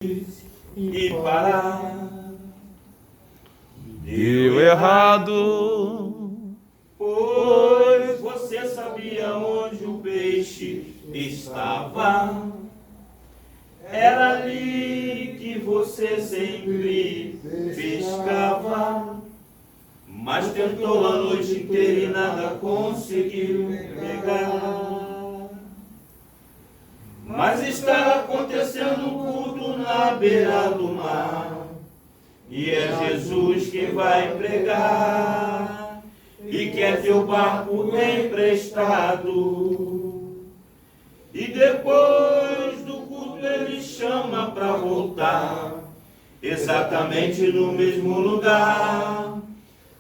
e parar. Deu errado, Pois você sabia onde o peixe estava. Era ali que você sempre pescava. Mas tentou a noite inteira e nada conseguiu pegar. Mas está acontecendo um culto na beira do mar. E é Jesus que vai pregar. E quer teu barco emprestado. E depois do culto ele chama para voltar. Exatamente no mesmo lugar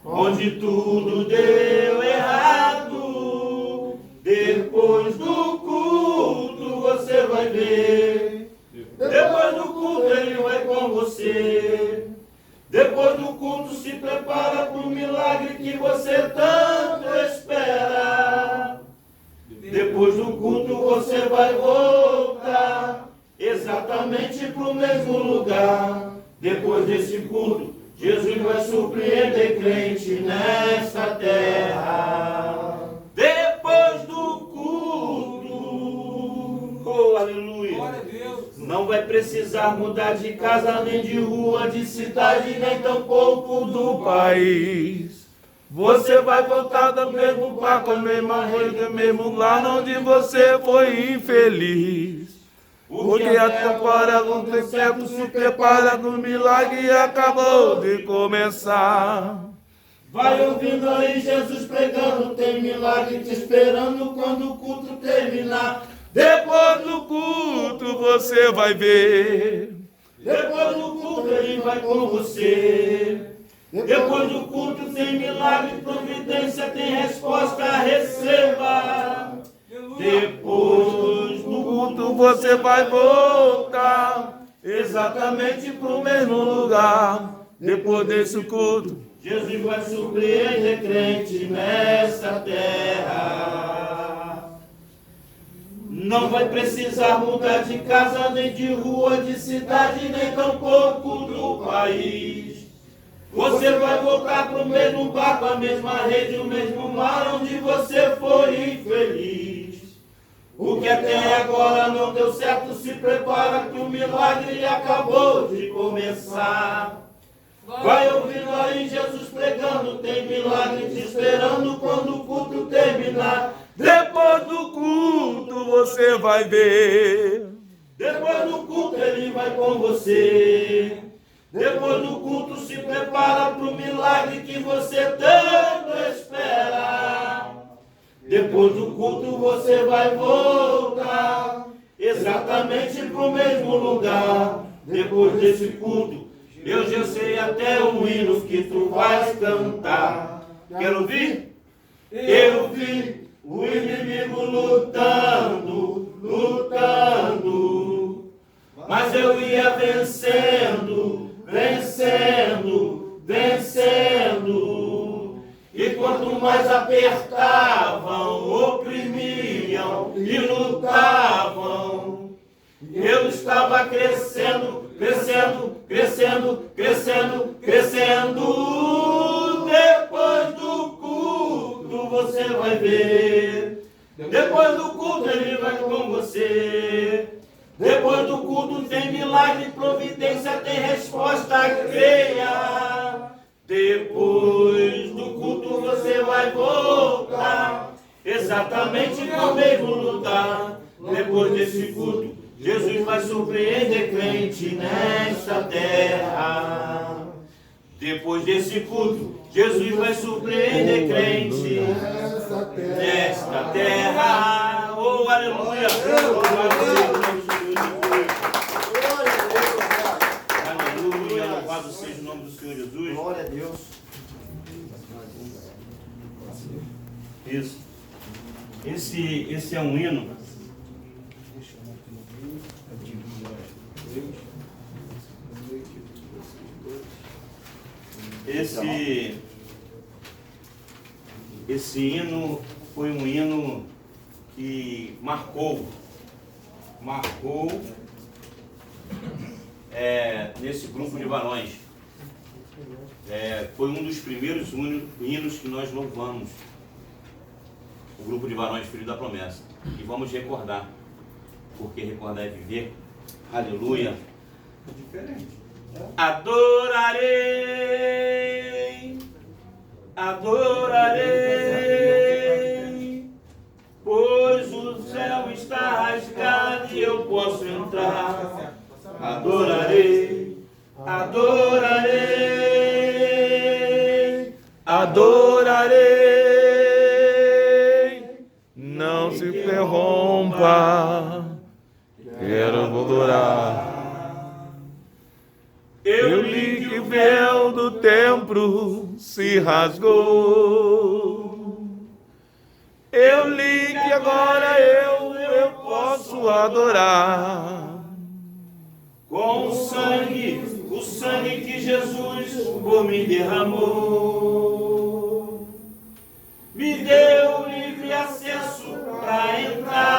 onde tudo deu errado. Depois do culto você vai ver. Depois do culto ele vai com você. Depois do culto se prepara para o milagre que você tanto espera. Depois do culto você vai voltar exatamente para o mesmo lugar. Depois desse culto, Jesus vai surpreender crente nesta terra. Depois do culto, oh aleluia, glória a Deus. Não vai precisar mudar de casa, nem de rua, de cidade, nem tampouco do país. você vai voltar do mesmo barco, a mesma rede, do mesmo lar onde você foi infeliz. Porque até agora o tempo se prepara no milagre e acabou de começar. Vai ouvindo aí Jesus pregando, tem milagre te esperando quando o culto terminar. Depois do culto você vai ver. Depois do culto ele vai com você. Depois do culto tem milagre, providência, tem resposta, receba. Depois do culto você vai voltar exatamente para o mesmo lugar. Depois desse culto, Jesus vai surpreender crente nesta terra. Não vai precisar mudar de casa, nem de rua, de cidade, nem tampouco do país. Você vai voltar para o mesmo barco, a mesma rede, o mesmo mar onde você foi infeliz. O que até agora não deu certo, se prepara que o milagre acabou de começar. Vai ouvindo aí Jesus pregando, tem milagre te esperando quando o culto terminar. depois do culto você vai ver. Depois do culto ele vai com você. Depois do culto se prepara para o milagre que você tanto espera. Depois do culto você vai voltar exatamente para o mesmo lugar. Depois desse culto eu já sei até o hino que tu vais cantar. Quer ouvir? Eu vi o inimigo lutando, lutando, mas eu ia vencendo, vencendo, vencendo. E quanto mais apertavam, oprimiam e lutavam, eu estava crescendo, crescendo, crescendo, crescendo, crescendo. Depois do culto você vai ver. Depois do culto ele vai com você. Depois do culto tem milagre, providência, tem resposta, creia. Depois do culto você vai voltar exatamente no mesmo lugar. Depois desse culto Jesus vai surpreender crente nesta terra. Depois desse culto Jesus vai surpreender crente nesta terra. Oh, aleluia! Aleluia! Louvado seja o nome do Senhor Jesus. Glória a Deus. Isso. Esse é um hino. Esse hino foi um hino que marcou nesse grupo de varões. Foi um dos primeiros hinos que nós louvamos. O grupo de varões Filhos da Promessa. E vamos recordar. Porque recordar é viver. Aleluia. É diferente. Adorarei, adorarei, pois o céu está rasgado e eu posso entrar. Adorarei, adorarei, adorarei, não se interrompa, quero adorar. Eu li que o véu do templo se rasgou. Eu li que agora eu posso adorar. Com o sangue que Jesus por mim derramou, me deu livre acesso para entrar.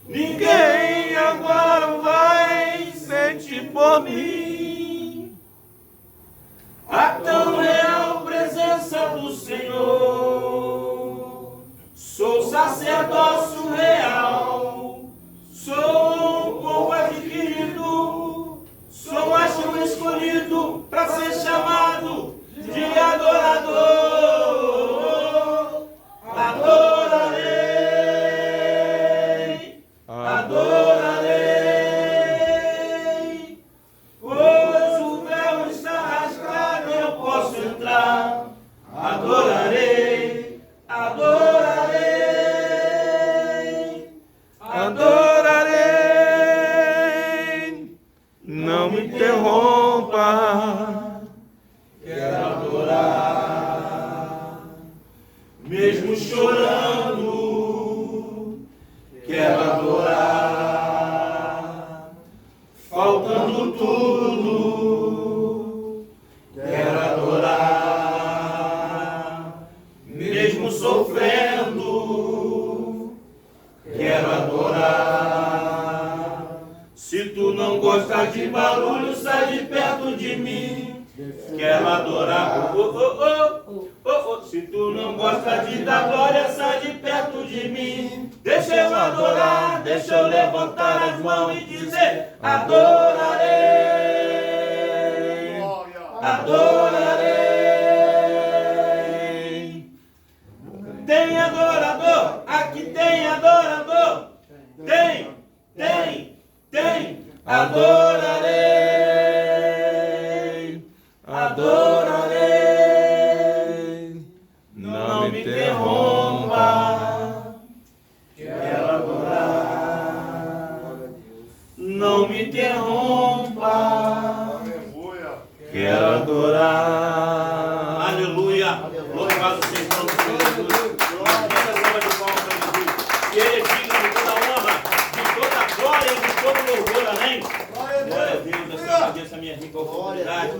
Ninguém agora vai sentir por mim a tão real presença do Senhor. Sou sacerdócio real, sou um povo adquirido, sou macho escolhido para ser chamado de adorador. Adorarei, adorarei, pois o véu está rasgado e eu posso entrar. Adorarei, adorarei, Adorarei, não me interrompa. quero adorar, mesmo chorando, quero adorar, faltando tudo, quero adorar, mesmo sofrendo, quero adorar. Se tu não gosta de barulho, sai de perto de mim. Quero adorar. Se tu não gosta de dar glória, sai de perto de mim. Deixa eu adorar, deixa eu levantar as mãos e dizer: adorarei, adorarei. Tem adorador, aqui tem adorador. Tem. Adorarei, adorarei, não me interrompa, quero adorar, não me interrompa, quero adorar. Aleluia, louvado seja o nome de Jesus. E ele é digno de toda honra, de toda glória e de todo louvor, amém? Glória a Deus, eu agradeço a minha rica oportunidade.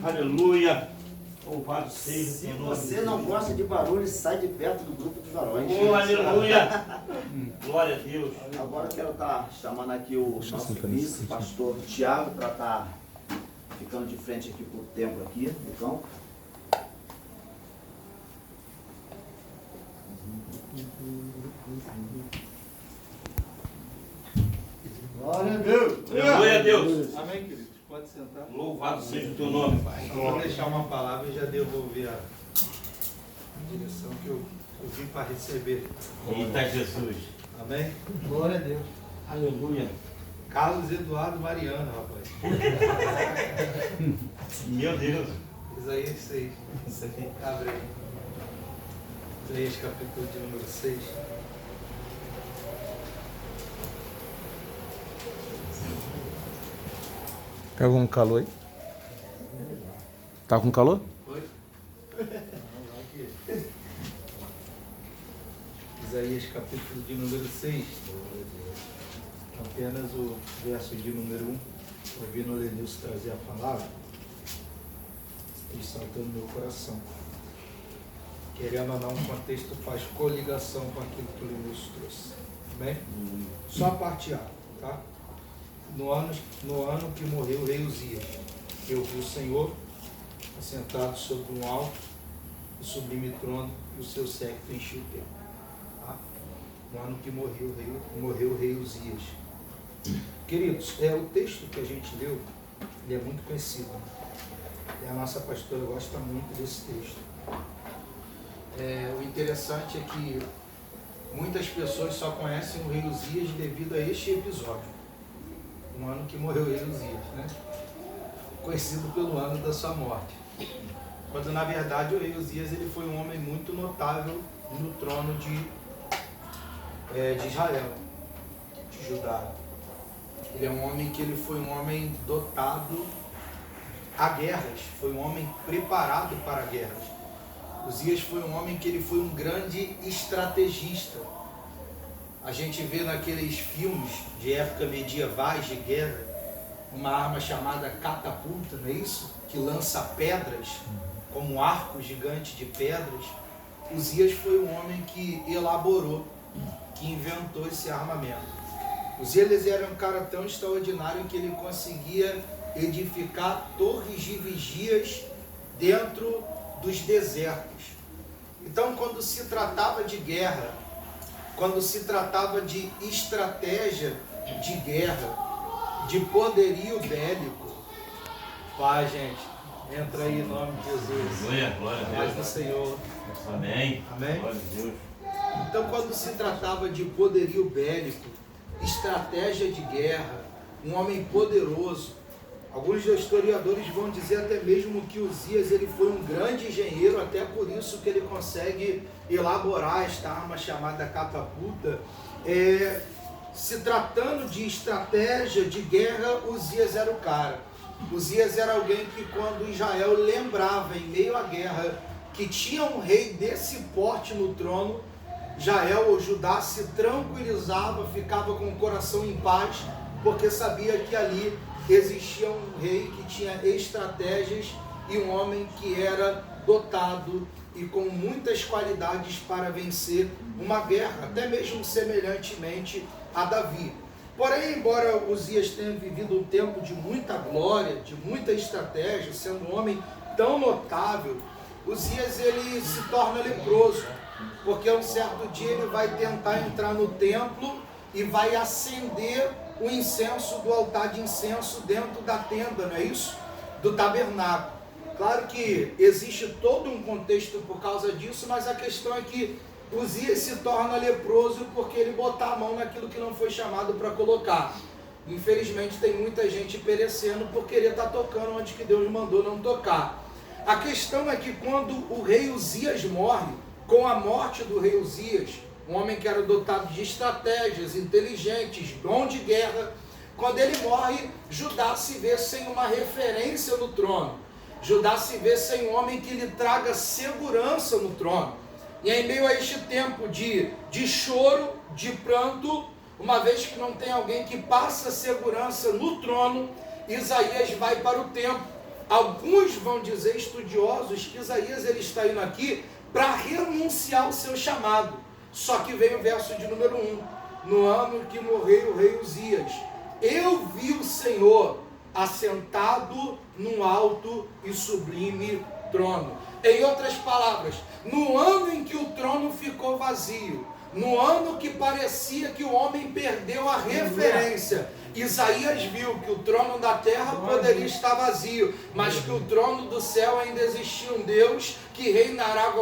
Aleluia. Louvado seja o Se Senhor. você não gosta de barulho, sai de perto do grupo de varões. Oh, aleluia. Glória a Deus. Agora eu quero estar chamando aqui o nosso vice-pastor Tiago para estar ficando de frente aqui para o templo aqui, no campo. Glória a Deus. Aleluia a Deus. Amém, queridos. Pode sentar. Louvado seja o teu nome, Pai. Eu vou deixar uma palavra e já devolver a direção que eu vim para receber. Eita Jesus. Amém? Glória a Deus. Aleluia. Carlos Eduardo Mariano, rapaz. Meu Deus. Isaías 6. Abre aí. Isaías capítulo de número 6. Tá com calor aí? Tá com calor? Oi? Isaías capítulo de número 6. Apenas o verso de número 1. Ouvindo o Lenilson trazer a palavra, e saltando no meu coração. Querendo ou não, o contexto faz coligação com aquilo que o Lenilson trouxe. Bem? Só a parte A, tá? No ano que morreu o rei Uzias, eu vi o Senhor assentado sobre um alto e sublime trono, e o seu séquito enchia o templo. Tá? No ano que morreu o rei Uzias. Queridos, o texto que a gente leu, ele é muito conhecido. E a nossa pastora gosta muito desse texto. O interessante é que muitas pessoas só conhecem o rei Uzias devido a este episódio. No ano que morreu o rei Uzias, né? Conhecido pelo ano da sua morte. Quando na verdade o rei Uzias ele foi um homem muito notável no trono de Israel, de Judá. Ele é um homem que ele foi um homem dotado a guerras, foi um homem preparado para guerras. Uzias foi um homem que ele foi um grande estrategista. A gente vê naqueles filmes de época medievais de guerra, uma arma chamada catapulta, não é isso? Que lança pedras, como um arco gigante de pedras. Uzias foi um homem que elaborou, que inventou esse armamento. Uzias era um cara tão extraordinário que ele conseguia edificar torres de vigias dentro dos desertos. Então, quando se tratava de guerra, quando se tratava de estratégia de guerra, de poderio bélico, Pai, gente, entra aí em nome de Jesus. Glória a Paz Deus. do Senhor. Amém. Amém? Glória a Deus. Então, quando se tratava de poderio bélico, estratégia de guerra, um homem poderoso, alguns historiadores vão dizer até mesmo que Uzias ele foi um grande engenheiro, até por isso que ele consegue elaborar esta arma chamada catapulta. Se tratando de estratégia de guerra, Uzias era o cara. Uzias era alguém que, quando Israel lembrava em meio à guerra que tinha um rei desse porte no trono, Israel ou Judá se tranquilizava, ficava com o coração em paz, porque sabia que ali existia um rei que tinha estratégias e um homem que era dotado e com muitas qualidades para vencer uma guerra, até mesmo semelhantemente a Davi. Porém, embora Uzias tenha vivido um tempo de muita glória, de muita estratégia, sendo um homem tão notável, Uzias ele se torna leproso, porque um certo dia ele vai tentar entrar no templo e vai acender o incenso do altar de incenso dentro da tenda, não é isso? Do tabernáculo. Claro que existe todo um contexto por causa disso, mas a questão é que Uzias se torna leproso porque ele botar a mão naquilo que não foi chamado para colocar. Infelizmente tem muita gente perecendo por querer estar tocando onde que Deus mandou não tocar. A questão é que quando o rei Uzias morre, com a morte do rei Uzias, um homem que era dotado de estratégias, inteligentes, dom de guerra, quando ele morre, Judá se vê sem uma referência no trono. Judá se vê sem um homem que lhe traga segurança no trono. E em meio a este tempo de choro, de pranto, uma vez que não tem alguém que passa segurança no trono, Isaías vai para o templo. Alguns vão dizer, estudiosos, que Isaías ele está indo aqui para renunciar ao seu chamado. Só que vem o verso de número 1. No ano que morreu o rei Uzias, eu vi o Senhor assentado num alto e sublime trono. Em outras palavras, no ano em que o trono ficou vazio, no ano que parecia que o homem perdeu a referência, Isaías viu que o trono da terra poderia estar vazio, mas que o trono do céu ainda existia um Deus que reinará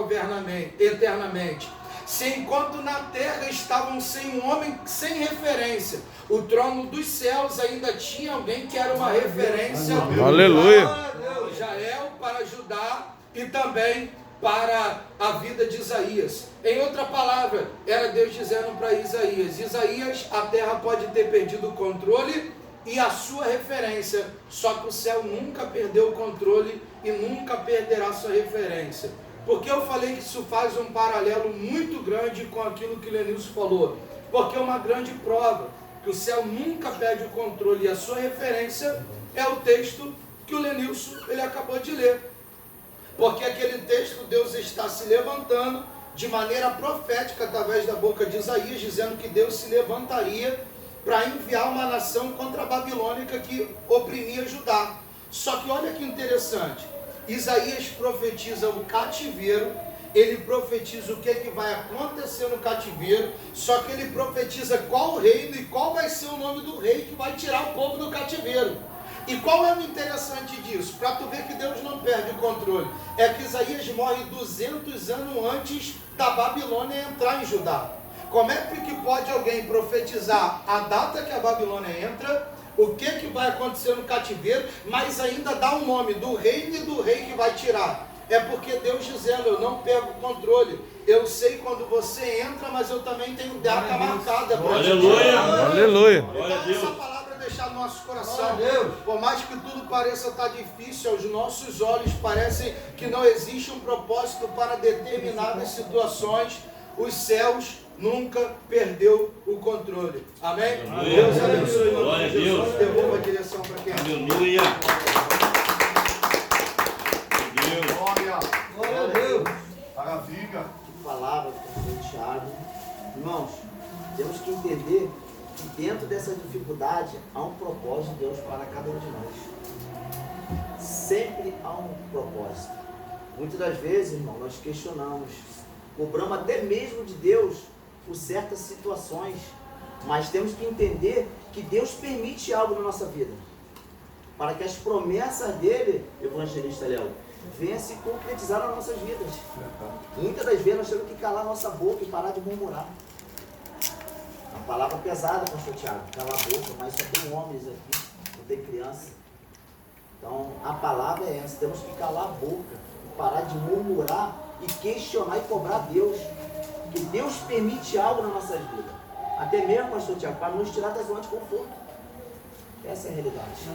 eternamente. Se enquanto na terra estavam sem um homem sem referência, o trono dos céus ainda tinha alguém que era uma referência. Aleluia. Para Israel, para Judá e também para a vida de Isaías. Em outra palavra, era Deus dizendo para Isaías: Isaías, a terra pode ter perdido o controle e a sua referência, só que o céu nunca perdeu o controle e nunca perderá sua referência. Porque eu falei que isso faz um paralelo muito grande com aquilo que Lenilson falou. Porque é uma grande prova que o céu nunca perde o controle e a sua referência é o texto que o Lenilson ele acabou de ler. Porque aquele texto, Deus está se levantando de maneira profética através da boca de Isaías, dizendo que Deus se levantaria para enviar uma nação contra a babilônica que oprimia Judá. Só que olha que interessante, Isaías profetiza o cativeiro, ele profetiza o que vai acontecer no cativeiro, só que ele profetiza qual reino e qual vai ser o nome do rei que vai tirar o povo do cativeiro. E qual é o interessante disso? Para tu ver que Deus não perde o controle, é que Isaías morre 200 anos antes da Babilônia entrar em Judá. Como é que pode alguém profetizar a data que a Babilônia entra, o que vai acontecer no cativeiro, mas ainda dá o nome do reino e do rei que vai tirar? É porque Deus dizendo, eu não pego o controle, eu sei quando você entra, mas eu também tenho data marcada. Aleluia! Aleluia! Então essa palavra deixar no nosso coração. Por mais que tudo pareça estar difícil, aos nossos olhos parece que não existe um propósito para determinadas situações, os céus nunca perdeu o controle. Amém? Deus abençoe. Glória a Deus. Devolva a direção para quem? Aleluia! Glória a Deus. Maravilha. Que palavra, pastor Tiago. Irmãos, temos que entender que dentro dessa dificuldade há um propósito de Deus para cada um de nós. Sempre há um propósito. Muitas das vezes, irmão, nós questionamos, cobramos até mesmo de Deus por certas situações, mas temos que entender que Deus permite algo na nossa vida, para que as promessas dele, evangelista Léo, venham se concretizar nas nossas vidas. Muitas das vezes nós temos que calar nossa boca e parar de murmurar. Uma palavra pesada, pastor Tiago, calar a boca, mas só tem homens aqui, não tem criança. Então a palavra é essa, temos que calar a boca, parar de murmurar e questionar e cobrar a Deus, que Deus permite algo nas nossas vidas, até mesmo, pastor Tiago, para nos tirar da zona de conforto. Essa é a realidade.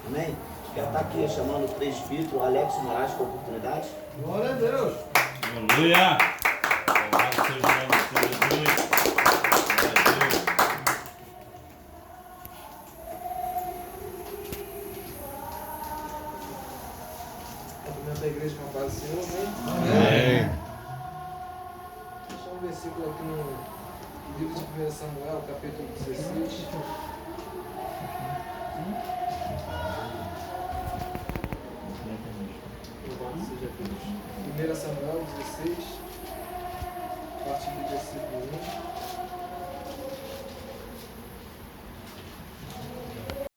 Amém? Quero estar aqui chamando o presbítero Alex Moraes com a oportunidade. Glória a Deus. Aleluia! Louvado seja o nome do Senhor Jesus. Glória a Deus. Cumprimento a igreja com a paz do Senhor, amém? Amém. Deixa um versículo aqui no livro de 1 Samuel, capítulo 16. Louvado seja Deus. 1 Samuel 16, a partir do versículo 1.